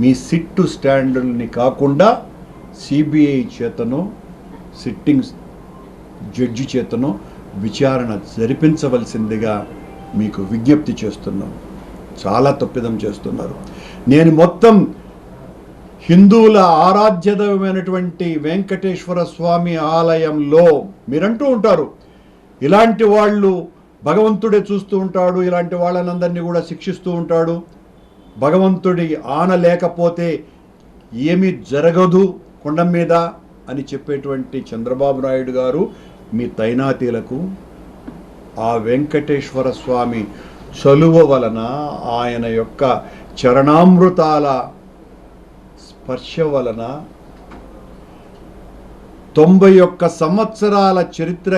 మీ sit స్టాండర్డ్ని కాకుండా CBI చేతనో sitting judge చేతనో విచారణ జరిపించవలసిందిగా మీకు విజ్ఞప్తి చేస్తున్నాం. చాలా తప్పిదం చేస్తున్నారు. నేను మొత్తం హిందువుల ఆరాధ్యదైనటువంటి వెంకటేశ్వర స్వామి ఆలయంలో మీరంటూ ఉంటారు, ఇలాంటి వాళ్ళు భగవంతుడే చూస్తూ ఉంటాడు, ఇలాంటి వాళ్ళనందరినీ కూడా శిక్షిస్తూ ఉంటాడు, భగవంతుడి ఆన లేకపోతే ఏమీ జరగదు కొండ మీద అని చెప్పేటువంటి చంద్రబాబు నాయుడు గారు మీ తైనాతీలకు ఆ వెంకటేశ్వర స్వామి చలువ వలన, ఆయన యొక్క చరణామృతాల స్పర్శ వలన 91 సంవత్సరాల చరిత్ర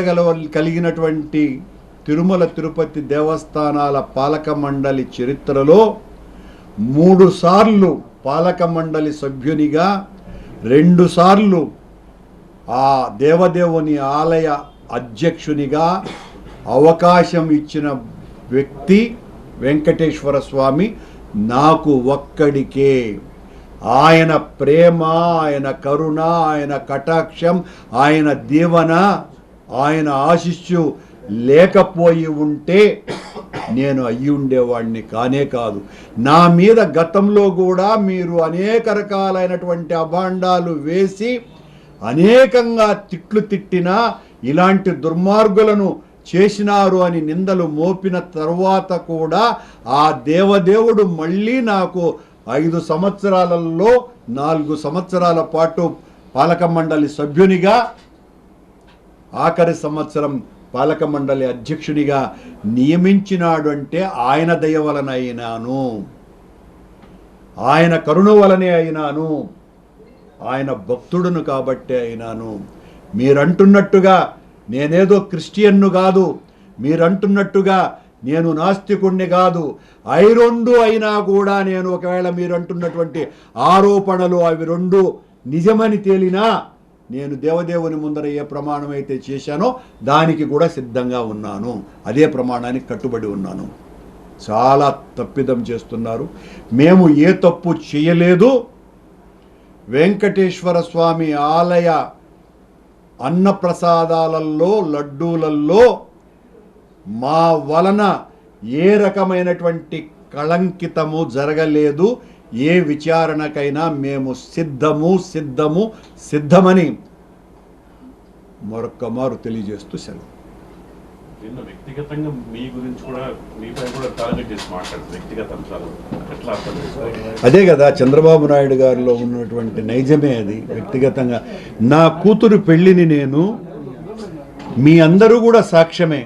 కలిగినటువంటి తిరుమల తిరుపతి దేవస్థానాల పాలక మండలి చరిత్రలో 3 సార్లు పాలక మండలి సభ్యునిగా, 2 సార్లు ఆ దేవదేవుని ఆలయ అధ్యక్షునిగా అవకాశం ఇచ్చిన వ్యక్తి వెంకటేశ్వర స్వామి నాకు ఒక్కడికే. ఆయన ప్రేమ, ఆయన కరుణ, ఆయన కటాక్షం, ఆయన దీవెన, ఆయన ఆశీస్సు లేకపోయి ఉంటే నేను అయ్యి ఉండేవాడిని కానే కాదు. నా మీద గతంలో కూడా మీరు అనేక రకాలైనటువంటి అభాండాలు వేసి అనేకంగా తిట్లు తిట్టినా, ఇలాంటి దుర్మార్గులను చేసినారు అని నిందలు మోపిన తర్వాత కూడా ఆ దేవదేవుడు మళ్ళీ నాకు 5 సంవత్సరాలలో 4 సంవత్సరాల పాటు పాలక మండలి సభ్యునిగా, ఆఖరి సంవత్సరం పాలక మండలి అధ్యక్షునిగా నియమించినాడు అంటే ఆయన దయ వలన అయినాను, ఆయన కరుణ వలనే అయినాను, ఆయన భక్తుడును కాబట్టే అయినాను. మీరంటున్నట్టుగా నేనేదో క్రిస్టియన్ను కాదు, మీరంటున్నట్టుగా నేను నాస్తికుణ్ణి కాదు. అవి 2 అయినా కూడా నేను ఒకవేళ మీరు అంటున్నటువంటి ఆరోపణలు అవి 2 నిజమని తేలినా నేను దేవదేవుని ముందర ఏ ప్రమాణం అయితే చేశానో దానికి కూడా సిద్ధంగా ఉన్నాను, అదే ప్రమాణానికి కట్టుబడి ఉన్నాను. చాలా తప్పిదం చేస్తున్నారు. మేము ఏ తప్పు చేయలేదు. వెంకటేశ్వర స్వామి ఆలయ అన్నప్రసాదాలలో, లడ్డూలలో మా వలన ఏ రకమైనటువంటి కళంకితము జరగలేదు. ఏ విచారణకైనా మేము సిద్ధమని మరొక్క మారు తెలియజేస్తూ సెలవు. వ్యక్తిగతంగా మీ గురించి కూడా మీపై కూడా టార్గెట్ చేసి మాట్లాడుతుంది వ్యక్తిగత అంశాలు ఎట్లా అర్థం చేసుకోవాలి? అదే కదా చంద్రబాబు నాయుడు గారిలో ఉన్నటువంటి నైజమే అది. వ్యక్తిగతంగా నా కూతురు పెళ్లిని నేను మీ అందరూ కూడా సాక్ష్యమే.